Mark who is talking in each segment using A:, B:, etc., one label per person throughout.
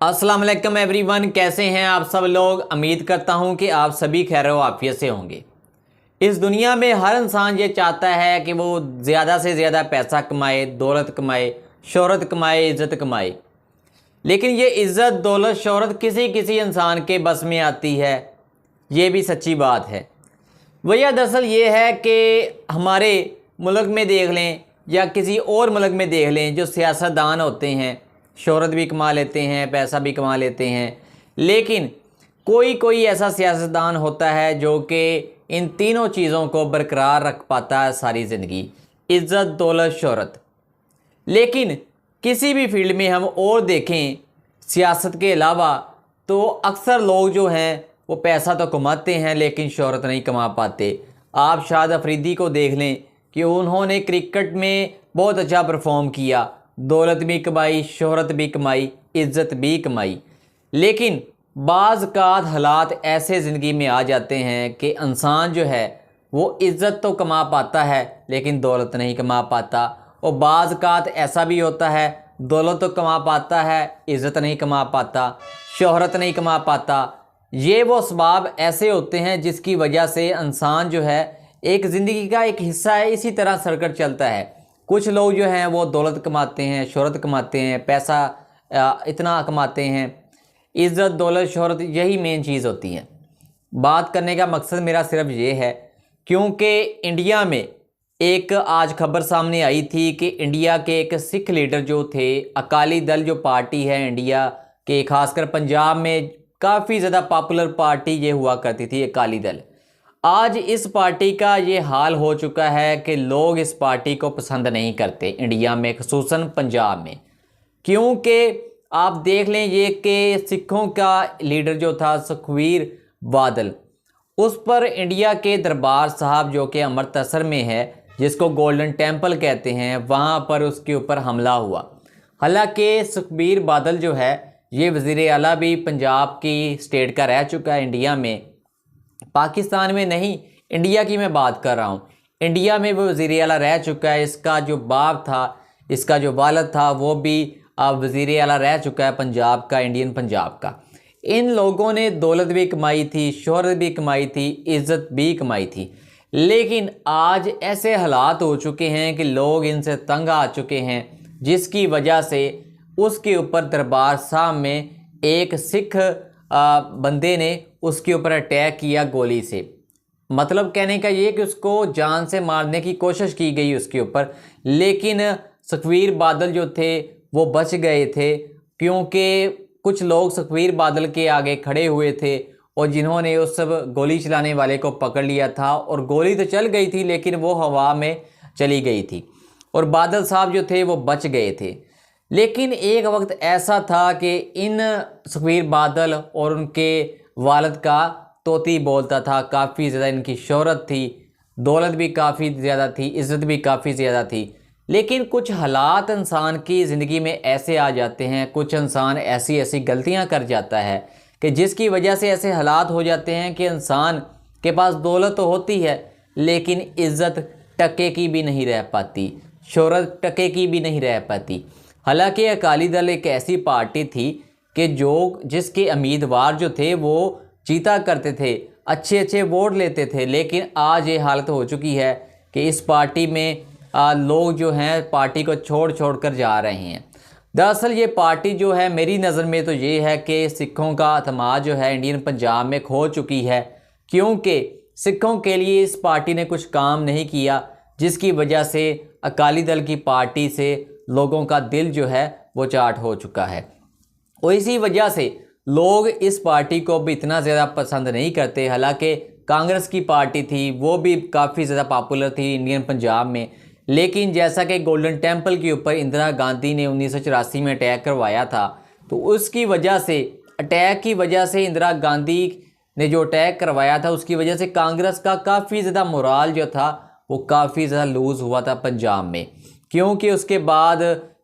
A: अस्सलाम वालेकुम एवरीवन, कैसे हैं आप सब लोग। उम्मीद करता हूं कि आप सभी खैर व आफियत से होंगे। इस दुनिया में हर इंसान ये चाहता है कि वो ज़्यादा से ज़्यादा पैसा कमाए, दौलत कमाए, शोहरत कमाए, इज़्ज़त कमाए। लेकिन ये इज़्ज़त, दौलत, शोहरत किसी किसी इंसान के बस में आती है, ये भी सच्ची बात है। वजह दरअसल ये है कि हमारे मुल्क में देख लें या किसी और मुल्क में देख लें, जो सियासतदान होते हैं शोहरत भी कमा लेते हैं, पैसा भी कमा लेते हैं, लेकिन कोई कोई ऐसा सियासतदान होता है जो कि इन तीनों चीज़ों को बरकरार रख पाता है सारी ज़िंदगी, इज़्ज़त, दौलत, शोहरत। लेकिन किसी भी फील्ड में हम और देखें सियासत के अलावा, तो अक्सर लोग जो हैं वो पैसा तो कमाते हैं लेकिन शोहरत नहीं कमा पाते। आप शाहिद अफरीदी को देख लें कि उन्होंने क्रिकेट में बहुत अच्छा परफॉर्म किया, दौलत भी कमाई, शोहरत भी कमाई, इज़्ज़त भी कमाई। लेकिन बाज़ हालात ऐसे ज़िंदगी में आ जाते हैं कि इंसान जो है वो इज़्ज़त तो कमा पाता है लेकिन दौलत नहीं कमा पाता। और बाज़ ऐसा भी होता है, दौलत तो कमा पाता है, इज़्ज़त नहीं कमा पाता, शोहरत नहीं कमा पाता। ये वो असबाब ऐसे होते हैं जिसकी वजह से इंसान जो है एक ज़िंदगी का एक हिस्सा है, इसी तरह सर्कट चलता है। कुछ लोग जो हैं वो दौलत कमाते हैं, शोहरत कमाते हैं, पैसा इतना कमाते हैं। इज़्ज़त, दौलत, शोहरत यही मेन चीज़ होती है। बात करने का मकसद मेरा सिर्फ ये है क्योंकि इंडिया में एक आज खबर सामने आई थी कि इंडिया के एक सिख लीडर जो थे, अकाली दल जो पार्टी है इंडिया के, ख़ासकर पंजाब में काफ़ी ज़्यादा पॉपुलर पार्टी ये हुआ करती थी अकाली दल। आज इस पार्टी का ये हाल हो चुका है कि लोग इस पार्टी को पसंद नहीं करते इंडिया में, ख़ुसूसन पंजाब में। क्योंकि आप देख लें ये कि सिखों का लीडर जो था सुखबीर बादल, उस पर इंडिया के दरबार साहब जो कि अमृतसर में है, जिसको गोल्डन टेम्पल कहते हैं, वहाँ पर उसके ऊपर हमला हुआ। हालांकि सुखबीर बादल जो है ये वज़ीर आला भी पंजाब की स्टेट का रह चुका है इंडिया में, पाकिस्तान में नहीं, इंडिया की मैं बात कर रहा हूँ। इंडिया में वो वज़ीर आला रह चुका है। इसका जो बाप था, इसका जो वालिद था, वो भी अब वज़ीर आला रह चुका है पंजाब का, इंडियन पंजाब का। इन लोगों ने दौलत भी कमाई थी, शोहरत भी कमाई थी, इज़्ज़त भी कमाई थी। लेकिन आज ऐसे हालात हो चुके हैं कि लोग इनसे तंग आ चुके हैं, जिसकी वजह से उसके ऊपर दरबार साहब में एक सिख बंदे ने उसके ऊपर अटैक किया गोली से। मतलब कहने का ये कि उसको जान से मारने की कोशिश की गई उसके ऊपर, लेकिन सुखबीर बादल जो थे वो बच गए थे, क्योंकि कुछ लोग सुखबीर बादल के आगे खड़े हुए थे और जिन्होंने उस सब गोली चलाने वाले को पकड़ लिया था। और गोली तो चल गई थी लेकिन वो हवा में चली गई थी और बादल साहब जो थे वो बच गए थे। लेकिन एक वक्त ऐसा था कि इन सुखबीर बादल और उनके वालिद का तोती बोलता था, काफ़ी ज़्यादा इनकी शोहरत थी, दौलत भी काफ़ी ज़्यादा थी, इज़्ज़त भी काफ़ी ज़्यादा थी। लेकिन कुछ हालात इंसान की ज़िंदगी में ऐसे आ जाते हैं, कुछ इंसान ऐसी ऐसी गलतियां कर जाता है कि जिसकी वजह से ऐसे हालात हो जाते हैं कि इंसान के पास दौलत तो होती है लेकिन इज़्ज़त टके की भी नहीं रह पाती, शोहरत टके की भी नहीं रह पाती। हालांकि अकाली दल एक ऐसी पार्टी थी कि जिसके उम्मीदवार जो थे वो जीता करते थे, अच्छे अच्छे वोट लेते थे। लेकिन आज ये हालत हो चुकी है कि इस पार्टी में लोग जो हैं पार्टी को छोड़ छोड़ कर जा रहे हैं। दरअसल ये पार्टी जो है मेरी नज़र में तो ये है कि सिखों का अतमाद जो है इंडियन पंजाब में खो चुकी है, क्योंकि सिखों के लिए इस पार्टी ने कुछ काम नहीं किया, जिसकी वजह से अकाली दल की पार्टी से लोगों का दिल जो है वो चाट हो चुका है। और इसी वजह से लोग इस पार्टी को भी इतना ज़्यादा पसंद नहीं करते। हालांकि कांग्रेस की पार्टी थी वो भी काफ़ी ज़्यादा पॉपुलर थी इंडियन पंजाब में, लेकिन जैसा कि गोल्डन टेम्पल के ऊपर इंदिरा गांधी ने 1984 में अटैक करवाया था, तो उसकी वजह से, अटैक की वजह से, इंदिरा गांधी ने जो अटैक करवाया था उसकी वजह से कांग्रेस का काफ़ी ज़्यादा मोराल जो था वो काफ़ी ज़्यादा लूज़ हुआ था पंजाब में। क्योंकि उसके बाद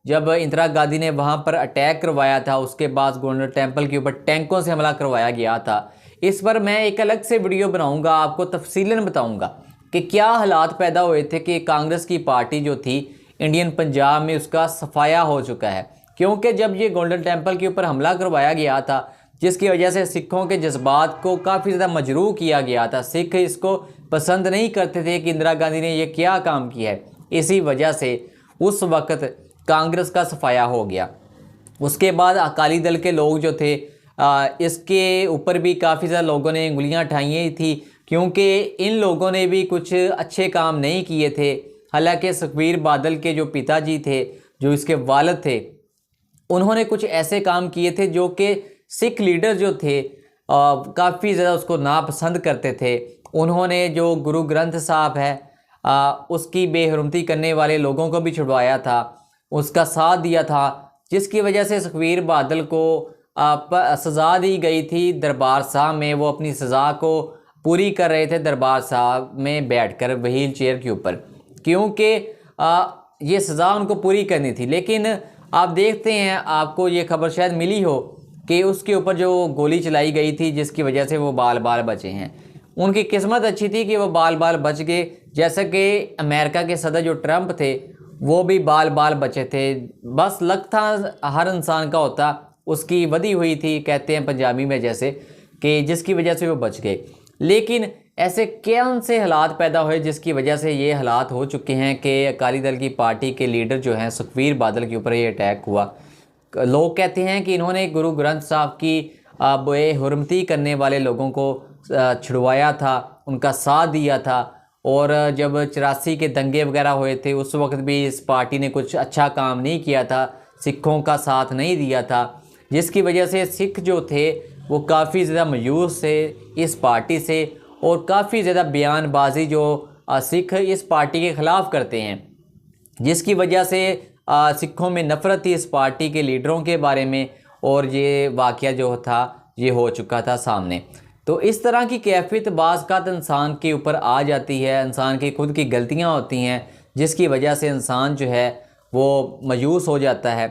A: जब इंदिरा गांधी ने वहाँ पर अटैक करवाया था, उसके बाद गोल्डन टेम्पल के ऊपर टैंकों से हमला करवाया गया था। इस पर मैं एक अलग से वीडियो बनाऊंगा, आपको तफसीलन बताऊंगा कि क्या हालात पैदा हुए थे कि कांग्रेस की पार्टी जो थी इंडियन पंजाब में उसका सफाया हो चुका है। क्योंकि जब ये गोल्डन टेम्पल के ऊपर हमला करवाया गया था, जिसकी वजह से सिखों के जज्बात को काफ़ी ज़्यादा मजरूह किया गया था, सिख इसको पसंद नहीं करते थे कि इंदिरा गांधी ने ये क्या काम किया है, इसी वजह से उस वक्त कांग्रेस का सफाया हो गया। उसके बाद अकाली दल के लोग जो थे इसके ऊपर भी काफ़ी ज़्यादा लोगों ने उंगलियां उठाई थी, क्योंकि इन लोगों ने भी कुछ अच्छे काम नहीं किए थे। हालांकि सुखबीर बादल के जो पिताजी थे, जो इसके वालिद थे, उन्होंने कुछ ऐसे काम किए थे जो कि सिख लीडर जो थे काफ़ी ज़्यादा उसको नापसंद करते थे। उन्होंने जो गुरु ग्रंथ साहब है उसकी बेहरमती करने वाले लोगों को भी छुड़वाया था, उसका साथ दिया था, जिसकी वजह से सुखबीर बादल को सज़ा दी गई थी दरबार साहब में। वो अपनी सज़ा को पूरी कर रहे थे दरबार साहब में बैठकर व्हील चेयर के ऊपर, क्योंकि ये सज़ा उनको पूरी करनी थी। लेकिन आप देखते हैं, आपको ये खबर शायद मिली हो कि उसके ऊपर जो गोली चलाई गई थी, जिसकी वजह से वो बाल बाल बचे हैं। उनकी किस्मत अच्छी थी कि वो बाल बाल बच गए, जैसा कि अमेरिका के सदर जो ट्रंप थे वो भी बाल बाल बचे थे। बस लक था हर इंसान का होता, उसकी वधी हुई थी, कहते हैं पंजाबी में जैसे, कि जिसकी वजह से वो बच गए। लेकिन ऐसे कौन से हालात पैदा हुए जिसकी वजह से ये हालात हो चुके हैं कि अकाली दल की पार्टी के लीडर जो हैं सुखबीर बादल के ऊपर ये अटैक हुआ। लोग कहते हैं कि इन्होंने गुरु ग्रंथ साहब की बेहुरमती करने वाले लोगों को छुड़वाया था, उनका साथ दिया था। और जब 84 के दंगे वगैरह हुए थे उस वक्त भी इस पार्टी ने कुछ अच्छा काम नहीं किया था, सिखों का साथ नहीं दिया था, जिसकी वजह से सिख जो थे वो काफ़ी ज़्यादा मायूस थे इस पार्टी से, और काफ़ी ज़्यादा बयानबाजी जो सिख इस पार्टी के ख़िलाफ़ करते हैं, जिसकी वजह से सिखों में नफ़रत थी इस पार्टी के लीडरों के बारे में। और ये वाक़या जो था ये हो चुका था सामने। तो इस तरह की कैफियत बाज़ इंसान के ऊपर आ जाती है, इंसान की खुद की गलतियां होती हैं, जिसकी वजह से इंसान जो है वो मायूस हो जाता है।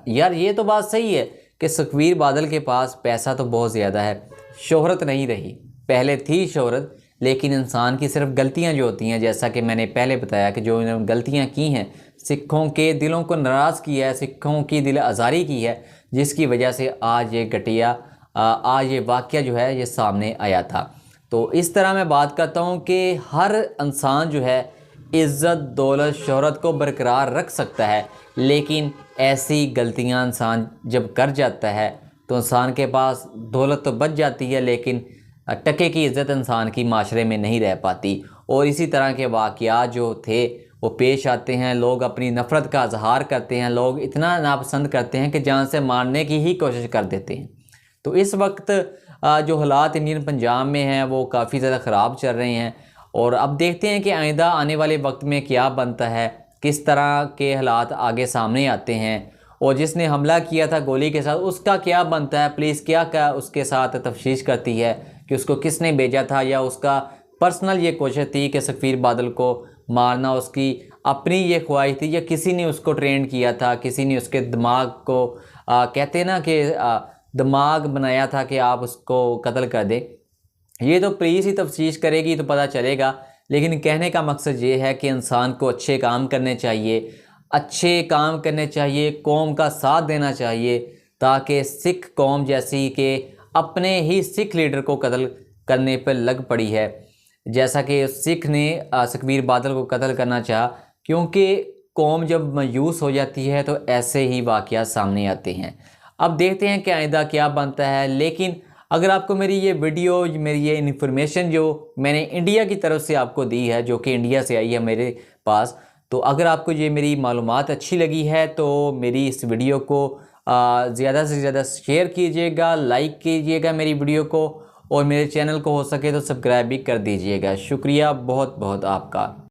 A: यार ये तो बात सही है कि सुखबीर बादल के पास पैसा तो बहुत ज़्यादा है, शोहरत नहीं रही, पहले थी शोहरत, लेकिन इंसान की सिर्फ गलतियां जो होती हैं, जैसा कि मैंने पहले बताया कि जो इन्होंने गलतियां की हैं, सिखों के दिलों को नाराज़ किया है, सिखों की दिल आज़ारी की है, जिसकी वजह से आज ये घटिया आज ये वाक़या जो है ये सामने आया था। तो इस तरह मैं बात करता हूँ कि हर इंसान जो है इज़्ज़त, दौलत, शोहरत को बरकरार रख सकता है, लेकिन ऐसी गलतियाँ इंसान जब कर जाता है तो इंसान के पास दौलत तो बच जाती है, लेकिन टके की इज़्ज़त इंसान की माशरे में नहीं रह पाती। और इसी तरह के वाक़यात जो थे वो पेश आते हैं, लोग अपनी नफ़रत का इजहार करते हैं, लोग इतना नापसंद करते हैं कि जान से मारने की ही कोशिश कर देते हैं। तो इस वक्त जो हालात इंडियन पंजाब में हैं वो काफ़ी ज़्यादा ख़राब चल रहे हैं, और अब देखते हैं कि आइंदा आने वाले वक्त में क्या बनता है, किस तरह के हालात आगे सामने आते हैं, और जिसने हमला किया था गोली के साथ उसका क्या बनता है, पुलिस क्या उसके साथ तफ्तीश करती है कि उसको किसने भेजा था, या उसका पर्सनल ये कोशिश थी कि सुखबीर बादल को मारना उसकी अपनी ये ख्वाहिश थी, या किसी ने उसको ट्रेन किया था, किसी ने उसके दिमाग को कहते हैं ना कि दिमाग बनाया था कि आप उसको कत्ल कर दें। ये तो पुलिस ही तफ्तीश करेगी तो पता चलेगा। लेकिन कहने का मकसद ये है कि इंसान को अच्छे काम करने चाहिए, अच्छे काम करने चाहिए, कौम का साथ देना चाहिए, ताकि सिख कौम जैसी के अपने ही सिख लीडर को कत्ल करने पर लग पड़ी है, जैसा कि सिख ने सुखबीर बादल को कत्ल करना चाहा। क्योंकि कौम जब मायूस हो जाती है तो ऐसे ही वाक़यात सामने आते हैं। अब देखते हैं कि आइंदा क्या बनता है। लेकिन अगर आपको मेरी ये वीडियो, मेरी ये इन्फॉर्मेशन जो मैंने इंडिया की तरफ से आपको दी है, जो कि इंडिया से आई है मेरे पास, तो अगर आपको ये मेरी मालूमात अच्छी लगी है तो मेरी इस वीडियो को ज़्यादा से ज़्यादा शेयर कीजिएगा, लाइक कीजिएगा मेरी वीडियो को, और मेरे चैनल को हो सके तो सब्सक्राइब भी कर दीजिएगा। शुक्रिया बहुत बहुत आपका।